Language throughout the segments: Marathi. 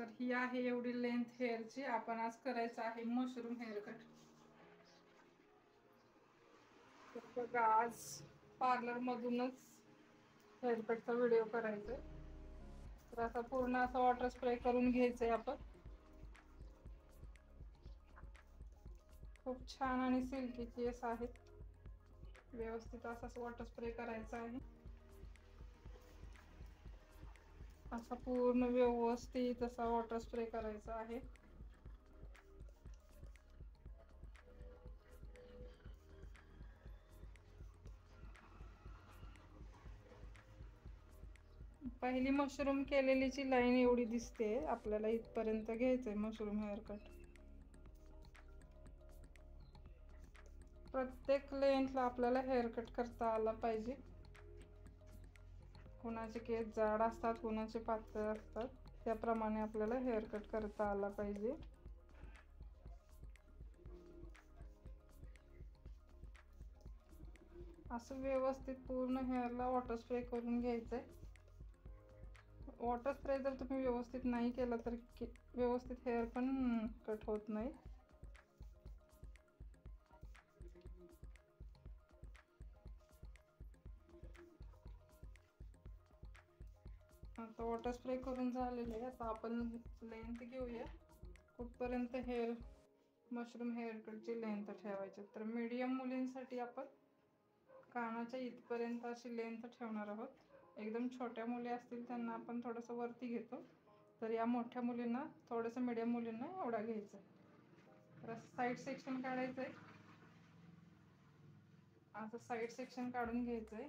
तर ही आहे एवढी लेंथ हेअरची. आपण आज करायचं आहे मशरूम हेअर कट. तर बघा, आज पार्लर मधूनच हेअर कटचा व्हिडिओ करायचा. तर असा पूर्ण असा वॉटर स्प्रे करून घ्यायचंय आपण. खूप छान आणि सिल्की केस आहेत. व्यवस्थित असाच वॉटर स्प्रे करायचा आहे. असा पूर्ण व्यवस्थित असा वॉटर स्प्रे करायचा आहे. पहिली मशरूम केलेलीची लाईन एवढी दिसते. आपल्याला इथपर्यंत घ्यायचंय मशरूम हेअर कट. प्रत्येक लेंथला आपल्याला हेअर कट करता आला पाहिजे. कोणाचे केस जाड असतात, कोणाचे पातळ असतात, त्याप्रमाणे आपल्याला हेअर कट करता आला पाहिजे. असं व्यवस्थित पूर्ण हेअरला वॉटर स्प्रे करून घ्यायचंय. वॉटर स्प्रे जर तुम्ही व्यवस्थित नाही केला तर व्यवस्थित हेअर पण कट होत नाही. आता वॉटर स्प्रे करून झालेले आहे. आता आपण लेंथ घेऊया कुठपर्यंत मशरूम हेअर कटची लेंथ ठेवायची. तर मीडियम मुलींसाठी आपण कानाच्या इथपर्यंत अशी लेंथ ठेवणार आहोत. एकदम छोट्या मुली असतील त्यांना आपण थोडंसं वरती घेतो. तर या मोठ्या मुलींना थोडंसं, मीडियम मुलींना एवढा घ्यायचा. तर साईड सेक्शन काढायचंय. असं साईड सेक्शन काढून घ्यायचंय.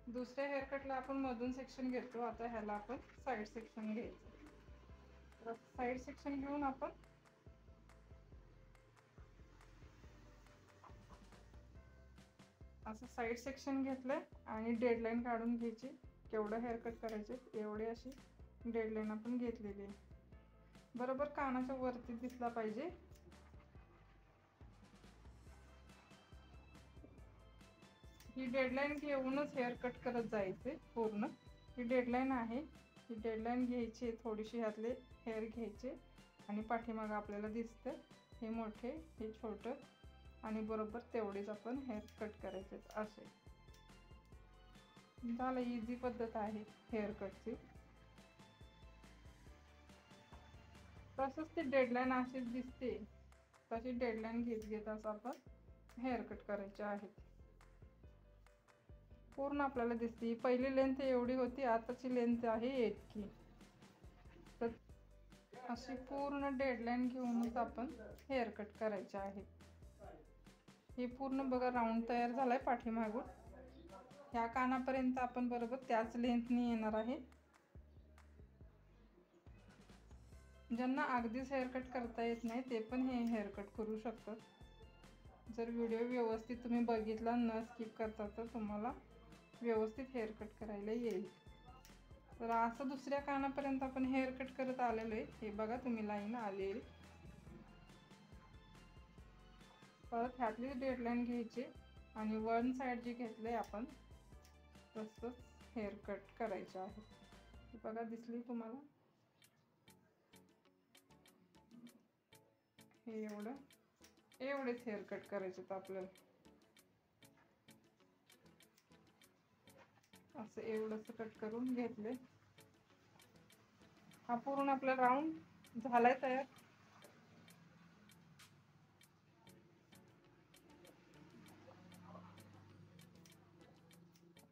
दुसऱ्या हेअर कटला आपण मधून सेक्शन घेतो, आता ह्याला आपण साईड सेक्शन घ्यायचं. तर साईड सेक्शन घेऊन आपण असं साईड सेक्शन घेतलंय आणि डेडलाईन काढून घ्यायची. केवढं हेअर कट करायचे एवढी अशी डेडलाईन आपण घेतलेली आहे. बरोबर कानाच्या वरती दिसला पाहिजे. ही डेडलाईन घेऊनच हेअर कट करत जायचे पूर्ण. ही डेडलाईन आहे. ही डेडलाईन घ्यायची, थोडीशी ह्यातले हेअर घ्यायचे आणि पाठीमागं आपल्याला दिसतं हे मोठे, हे छोटं आणि बरोबर तेवढेच आपण हेअर कट करायचे. असे झालं. इझी पद्धत आहे हेअर कटची. तसंच ती डेडलाईन अशीच दिसते, तशी डेडलाईन घेत घेत असं आपण हेअर कट करायचे आहेत. पूर्ण आपल्याला दिसते. पहिली लेंथ एवढी होती, आताची लेंथ आहे इतकी. तर अशी पूर्ण डेडलाईन घेऊनच आपण हेअर कट करायचे आहे. हे पूर्ण बघा राऊंड तयार झालाय पाठीमागून. ह्या कानापर्यंत आपण बरोबर त्याच लेंथनी येणार आहे. ज्यांना अगदीच हेअर कट करता येत नाही ते पण हे हेअर कट करू शकतात. जर व्हिडिओ व्यवस्थित तुम्ही बघितला, न स्किप करता, तर तुम्हाला व्यवस्थित हेअर कट करायला येईल. तर असं दुसऱ्या कानापर्यंत आपण हेअर कट करत आलेलो आहे. हे बघा तुम्ही लाईन आलेली. परत ह्यातली डेडलाईन घ्यायची आणि वन साईड जी घेतलंय आपण तसंच हेअर कट करायचं आहे. हे बघा दिसली तुम्हाला. हे एवढेच हेअर कट करायचे तर आपल्याला असं एवढंच कट करून घेतले. हा पूर्ण आपला राऊंड झालाय तयार.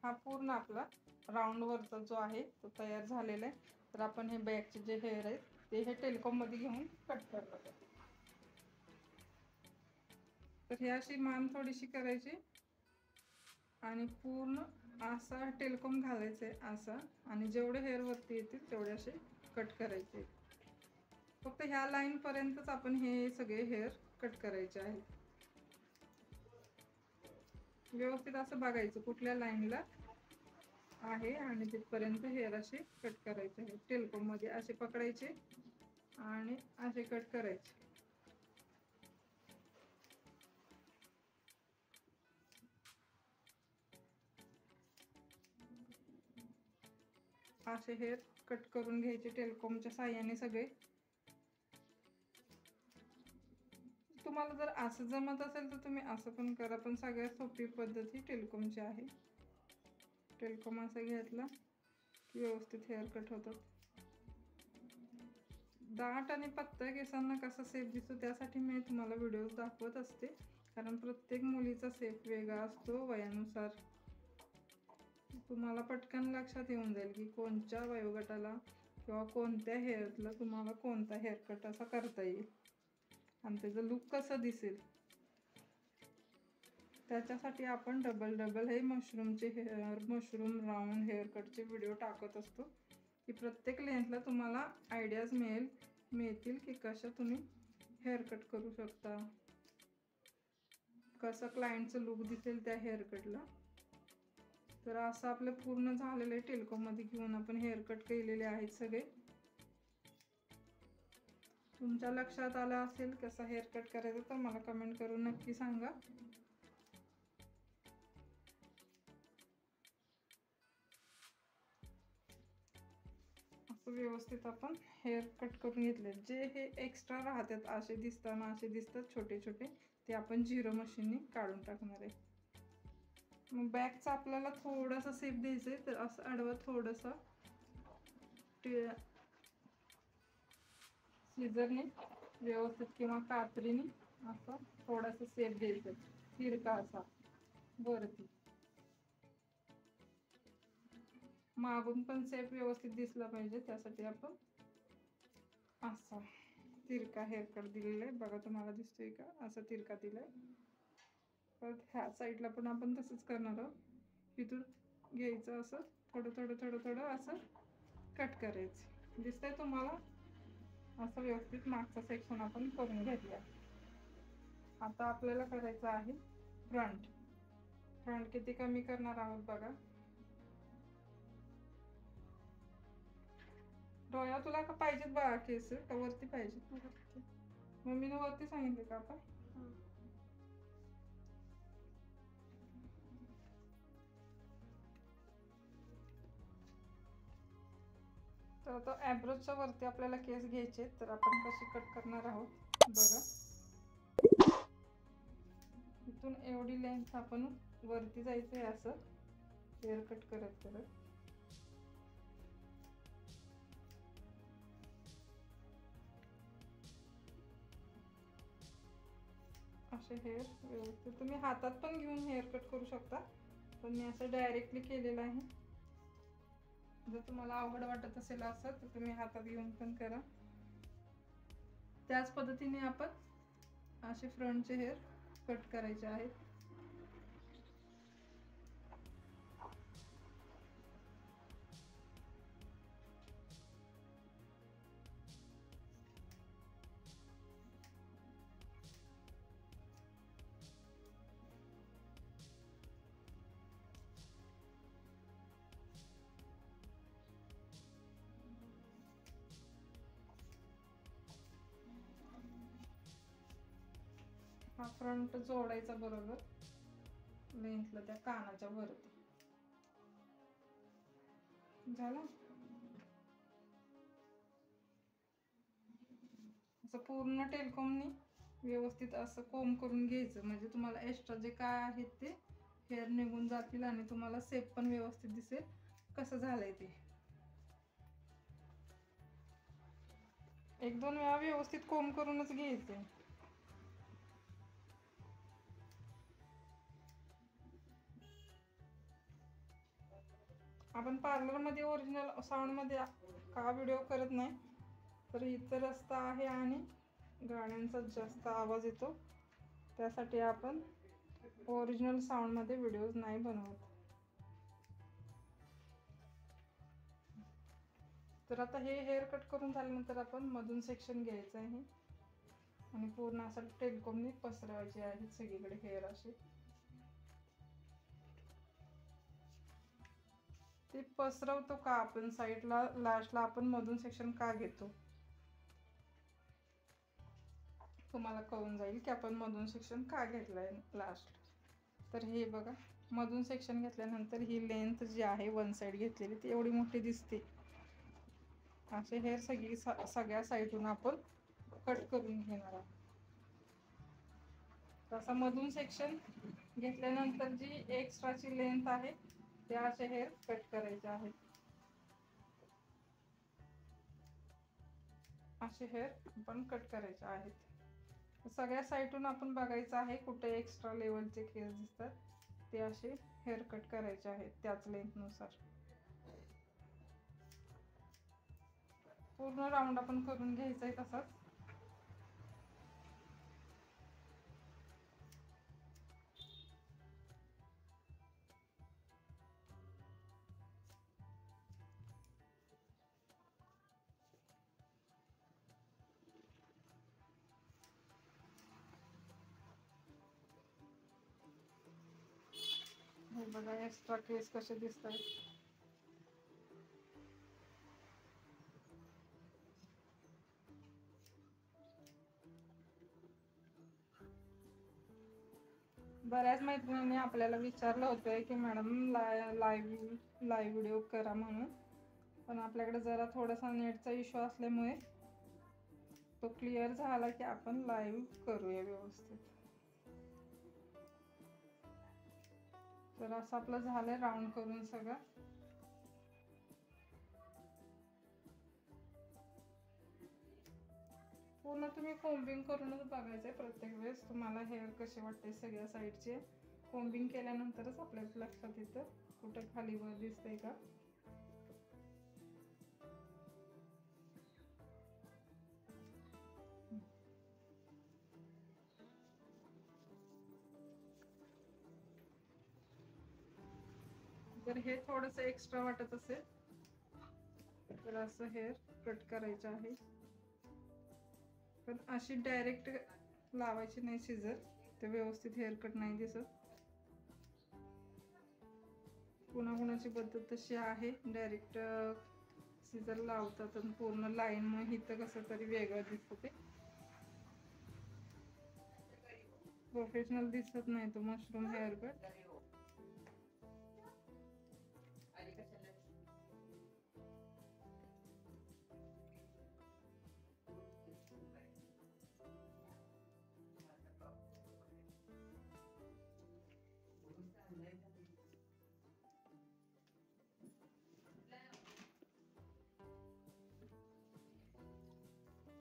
हा पूर्ण आपला राऊंड वरचा जो आहे तो तयार झालेला आहे. तर आपण हे बॅकचे जे हेअर आहेत ते हे टेलिकॉम मध्ये घेऊन कट करणार. तर ही अशी मान थोडीशी करायची आणि पूर्ण असा टेलिकॉम घालायचे असा, आणि जेवढे हेअर वरती येतील तेवढे असे कट करायचे. फक्त ह्या लाईन पर्यंतच आपण हे सगळे हेअर कट करायचे आहेत. व्यवस्थित असं बघायचं कुठल्या लाईनला आहे आणि तिथपर्यंत हेअर असे कट करायचे आहे. टेलिकॉम मध्ये असे पकडायचे आणि असे कट करायचे. असे हेअर कट करून घ्यायचे टेलकॉमच्या साह्याने सगळे. तुम्हाला जर असं जमत असेल तर तुम्ही असं पण करा, पण सगळ्यात सोपी पद्धत ही टेलकॉमची आहे. टेलकॉम असं घेतला की व्यवस्थित हेअर कट होतात. दाट आणि पातळ केसांना कसा शेप दिसतो त्यासाठी मी तुम्हाला व्हिडिओ दाखवत असते, कारण प्रत्येक मुलीचा शेप वेगळा असतो वयानुसार. तुम्हाला पटकन लक्षात येऊन जाईल की कोणत्या वयोगटाला किंवा कोणत्या हेअरला तुम्हाला कोणता हेअरकट असा करता येईल आणि त्याचं लुक कसं दिसेल. त्याच्यासाठी आपण डबल हे मशरूम राऊंड हेअरकटचे व्हिडिओ टाकत असतो की प्रत्येक लेंथला तुम्हाला आयडियाज मिळतील की कसं तुम्ही हेअरकट करू शकता, कसं क्लायंटचं लुक दिसेल त्या हेअरकटला. तर असं आपलं पूर्ण झालेलं आहे. टेलकॉममध्ये घेऊन आपण हेअरकट केलेले आहेत सगळे. तुमच्या लक्षात आलं असेल कसं हेअरकट करायचं तर मला कमेंट करून नक्की सांगा. असं व्यवस्थित आपण हेअर कट करून घेतले. जे हे एक्स्ट्रा राहतात असे दिसतात छोटे छोटे, ते आपण झिरो मशीनने काढून टाकणार आहे. मग बॅकचा आपल्याला थोडासा शेप द्यायचा आहे, तर असं आडवं थोडंसं सीझरने व्यवस्थित किंवा कात्रीने असं थोडासा शेप द्यायचा, तिरका असा वरती. मागून पण शेप व्यवस्थित दिसला पाहिजे, त्यासाठी आपण असा तिरका हेअरकट दिलेला आहे. बघा तुम्हाला दिसतोय का, असा तिरका दिलाय. परत ह्या साईडला पण आपण तसंच करणार आहोत. तिथून घ्यायचं असं थोडं असं कट करायचं. दिसतंय तुम्हाला? असं व्यवस्थित मागचा सेक्शन आपण करून घेतला. आता आपल्याला करायचं आहे फ्रंट किती कमी करणार आहोत बघा. डोळा तुला का पाहिजेत बघा केस का वरती पाहिजेत? मम्मीने वरती सांगितले का आपण? तर आता ॲब्रोच्या वरती आपल्याला केस घ्यायचे, तर आपण कशी कट करणार आहोत बघा. इथून एवढी लेंथ आपण वरती जायचं आहे असं हेअर कट करत असे हेअर व्यवस्थित. तुम्ही हातात पण घेऊन हेअर कट करू शकता, पण मी असं डायरेक्टली केलेलं आहे. जर तुम्हाला अवघड वाटत असेल असं तर तुम्ही हातात घेऊन पण करा. त्याच पद्धतीने आपण असे फ्रंटचे हेअर कट करायचे आहेत. हा फ्रंट जोडायचा बरोबर लेंथला त्या कानाच्या वरती. झालं. असं पूर्ण टेलकॉमनी व्यवस्थित असं कोंब करून घ्यायचं, म्हणजे तुम्हाला एक्स्ट्रा जे काय आहेत ते हेअर निघून जातील आणि तुम्हाला शेप पण व्यवस्थित दिसेल कसं झालंय ते. एक दोन वेळा व्यवस्थित कोंब करूनच घ्यायचं. आपण पार्लरमध्ये ओरिजिनल साऊंडमध्ये का व्हिडिओ करत नाही, तर इतर रस्ता आहे आणि गाण्यांचा जास्त आवाज येतो, त्यासाठी आपण ओरिजिनल साऊंडमध्ये व्हिडिओज नाही बनवत. तर आता हे हेअर कट करून झाल्यानंतर आपण मधून सेक्शन घ्यायचं आहे आणि पूर्ण असं टेलकॉमने पसरवायचे आहेत सगळीकडे हेअर असे. ते पसरवतो का आपण साईडला, लास्टला आपण मधून सेक्शन का घेतो, तुम्हाला कळून जाईल की आपण मधून सेक्शन का घेतलंय लास्ट. तर हे बघा, मधून सेक्शन घेतल्यानंतर ही लेंथ जी आहे वन साईड घेतलेली ती एवढी मोठी दिसते, असे हेअर सगळ्या साईडून आपण कट करून घेणार आहोत. तसा मधून सेक्शन घेतल्यानंतर जी एक्स्ट्राची लेंथ आहे ते असे हेअर कट करायचे आहेत. असे हेअर आपण कट करायचे आहेत. सगळ्या साईडून आपण बघायचं आहे कुठे एक्स्ट्रा लेवलचे केस दिसतात ते असे हेअर कट करायचे आहेत त्याच लेंथ नुसार. पूर्ण राऊंड आपण करून घ्यायचा आहे तसाच. हे बघा एक्स्ट्रा केस कसे दिसत आहेत. बऱ्याच मैत्रिणींनी आपल्याला विचारलं होतं की मॅडम लाईव्ह व्हिडिओ करा म्हणून, पण आपल्याकडे जरा थोडासा नेटचा इश्यू असल्यामुळे तो क्लिअर झाला की आपण लाईव्ह करूया व्यवस्थित. तर असं आपलं झालंय राऊंड करून सगळं. पूर्ण तुम्ही कोम्बिंग करूनच बघायचंय प्रत्येक वेळेस तुम्हाला हेअर कसे वाटते सगळ्या साईडचे. कोम्बिंग केल्यानंतरच आपल्याला लक्षात येतं कुठं खाली वर दिसतंय का. जर हे थोडस एक्स्ट्रा वाटत असेल तर असं हेअर कट करायचं आहे. पण अशी डायरेक्ट लावायची नाही सीझर, ते व्यवस्थित हेअर कट नाही दिसत. कुणाकुणाची पद्धत तशी आहे डायरेक्ट सीझर लावतात आणि पूर्ण लाईन मग इथं कसं तरी वेगळं दिसतं. ते प्रोफेशनल दिसत नाही तो मशरूम हेअर कट.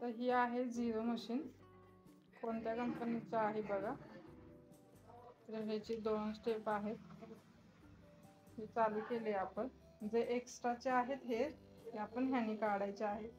तर ही आहे झिरो मशीन. कोणत्या कंपनीचं आहे बघा. तर ह्याची 2 स्टेप आहेत. हे चालू केले आपण. जे एक्स्ट्राचे आहेत हे आपण ह्याने काढायचे आहेत.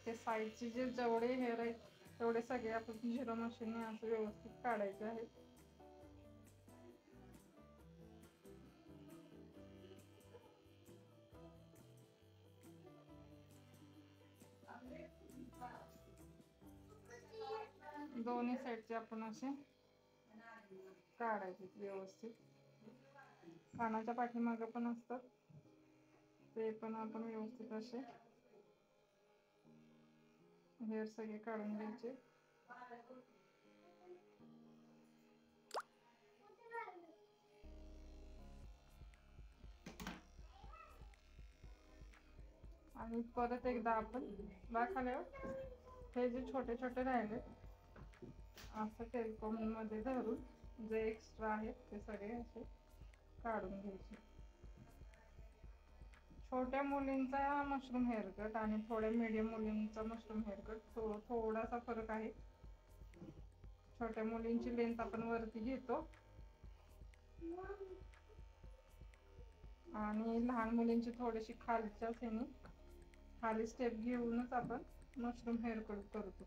ते साईडचे जे जेवढे हेअर आहेत तेवढे सगळे आपण झिरो मशीनने असं व्यवस्थित काढायचे आहेत. दोन्ही साईडचे आपण असे काढायचे व्यवस्थित. कानाच्या पाठीमागे पण असतात ते पण आपण व्यवस्थित असे हेअर सगळे काढून घ्यायचे. आणि परत एकदा आपण दाखवल्यावर हे जे छोटे छोटे राहिले असं टेलिकॉम मध्ये धरून जे एक्स्ट्रा आहेत ते सगळे असे काढून घ्यायचे. छोट्या मुलींचा मशरूम हेअर कट आणि थोड्या मीडियम मुलींचा मशरूम हेअर कट थोडासा फरक आहे. छोट्या मुलींची लेंथ आपण वरती घेतो आणि लहान मुलींची थोडीशी खालच्या सेनी खाली स्टेप घेऊनच आपण मशरूम हेअर कट करतो.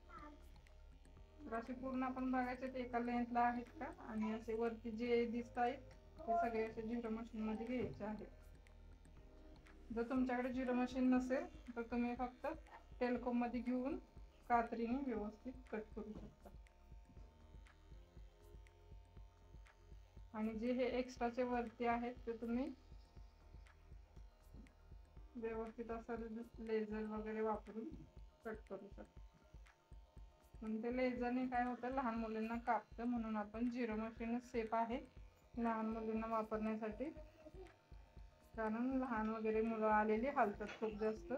तर असे पूर्ण आपण बघायचे ते एका लेंथला आहेत का, आणि असे वरती जे दिसत आहेत ते सगळे असे झिरो मशीन मध्ये घ्यायचे आहेत. जर तुमच्याकडे झिरो मशीन नसेल तर तुम्ही फक्त टेलकोम मध्ये घेऊन कात्रीने व्यवस्थित कट करू शकता. आणि जे हे एक्स्ट्राचे वरती आहेत ते तुम्ही व्यवस्थित असं लेझर वगैरे वापरून कट करू शकता. पण ते लेझरने काय होतं, लहान मुलींना कापतं, म्हणून आपण झिरो मशीनच सेफ आहे लहान मुलींना वापरण्यासाठी. कारण लहान वगैरे मुलं आलेली हालतात खूप जास्त,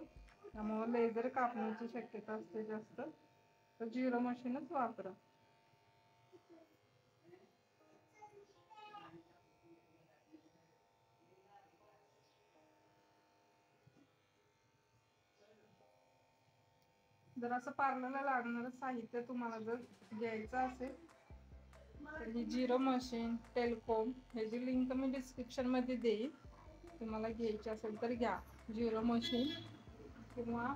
त्यामुळे लेझर कापण्याची शक्यता असते जास्त, तर झिरो मशीनच वापरा. जर असं पार्लरला लागणारं साहित्य तुम्हाला जर घ्यायचं असेल तर ही झिरो मशीन, टेलकोम ह्याची लिंक मी डिस्क्रिप्शन मध्ये देईन. तुम्हाला घ्यायची असेल तर घ्या. झिरो मशीन किंवा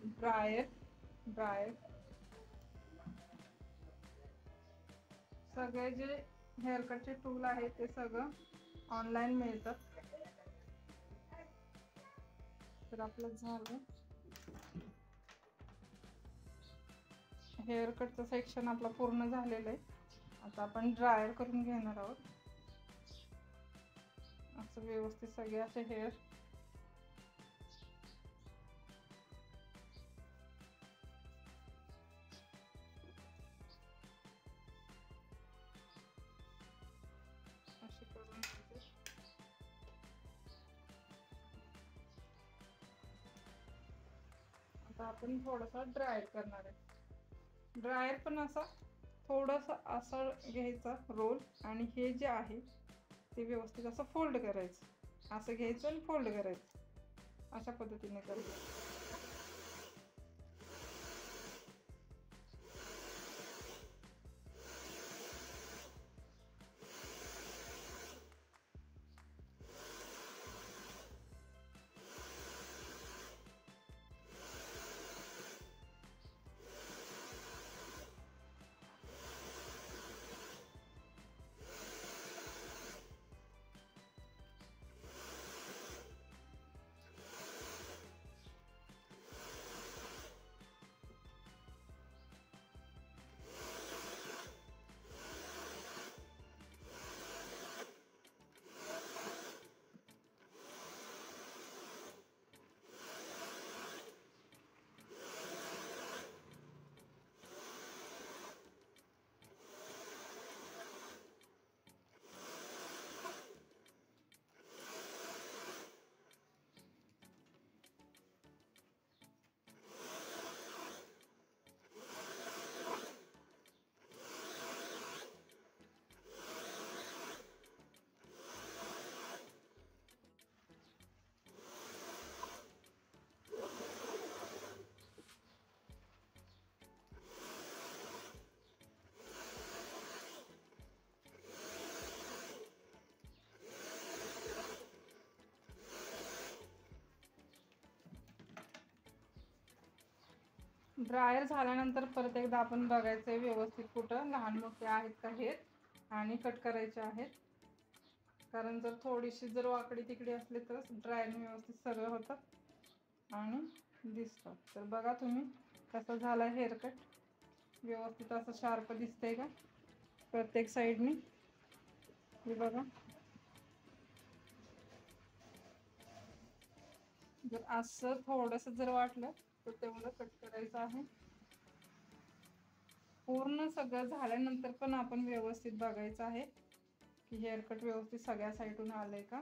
ड्रायर सगळे जे हेअरकटचे टूल आहेत ते सगळं ऑनलाईन मिळतात. तर आपलं झालं हेअरकटचं सेक्शन आपला पूर्ण झालेलं आहे. आता आपण ड्रायर करून घेणार आहोत. असं व्यवस्थित सगळे असे हेअर असे करून घ्यायचे. आता आपण थोडासा ड्रायर करणार आहे. ड्रायर पण असा थोडासा असं घ्यायचा रोल, आणि हे जे आहे ते व्यवस्थित असं फोल्ड करायचं. असं घ्यायचं आणि फोल्ड करायचं, अशा पद्धतीने करायचं. ड्रायर झाल्यानंतर परत एकदा आपण बघायचंय व्यवस्थित कुठं लहान मोठे आहेत का हेअर, आणि कट करायचे आहेत. कारण जर थोडीशी जर वाकडी तिकडी असली तर ड्रायरने व्यवस्थित सगळं होतात आणि दिसतात. तर बघा तुम्ही कसं झालं हेअर कट, व्यवस्थित असं शार्प दिसतंय का प्रत्येक साईडनी, हे बघा. जर असं थोडंसं जर वाटलं तर तेवढं कट करायचं आहे. पूर्ण सगळं झाल्यानंतर पण आपण व्यवस्थित बघायचं आहे की हेअर कट व्यवस्थित सगळ्या साईडून आलंय का.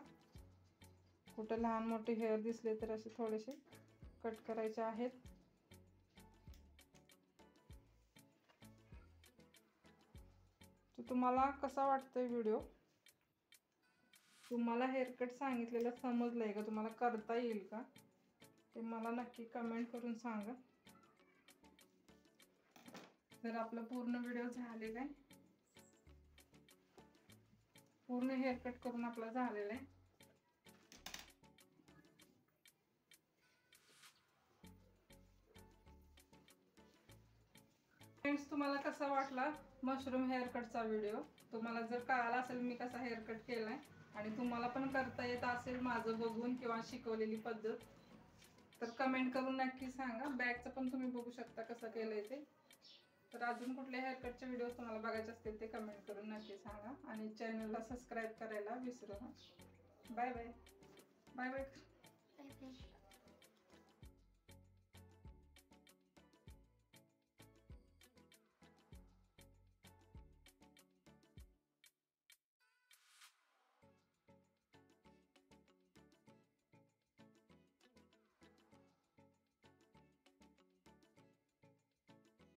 कुठं लहान मोठे हेअर दिसले तर असे थोडेसे कट करायचे आहेत. तर तुम्हाला कसा वाटतोय व्हिडिओ? तुम्हाला हेअर कट सांगितलेलं समजलंय का? तुम्हाला करता येईल का ते मला नक्की कमेंट करून सांगा. तर आपला पूर्ण व्हिडिओ झालेला आहे. पूर्ण हेअर कट करून आपला झालेला आहे. फ्रेंड्स, तुम्हाला कसा वाटला मशरूम हेअर कटचा व्हिडिओ? तुम्हाला जर कळाला असेल मी कसा हेअर कट केलाय आणि तुम्हाला पण करता येत असेल माझं बघून किंवा शिकवलेली पद्धत, तर कमेंट करून नक्की सांगा. बॅकचं पण तुम्ही बघू शकता कसं केलंय ते. तर अजून कुठले हेअर कटचे व्हिडिओ तुम्हाला बघायचे असतील ते कमेंट करून नक्की सांगा आणि चॅनलला सबस्क्राईब करायला विसरू नका. Bye bye. Bye bye.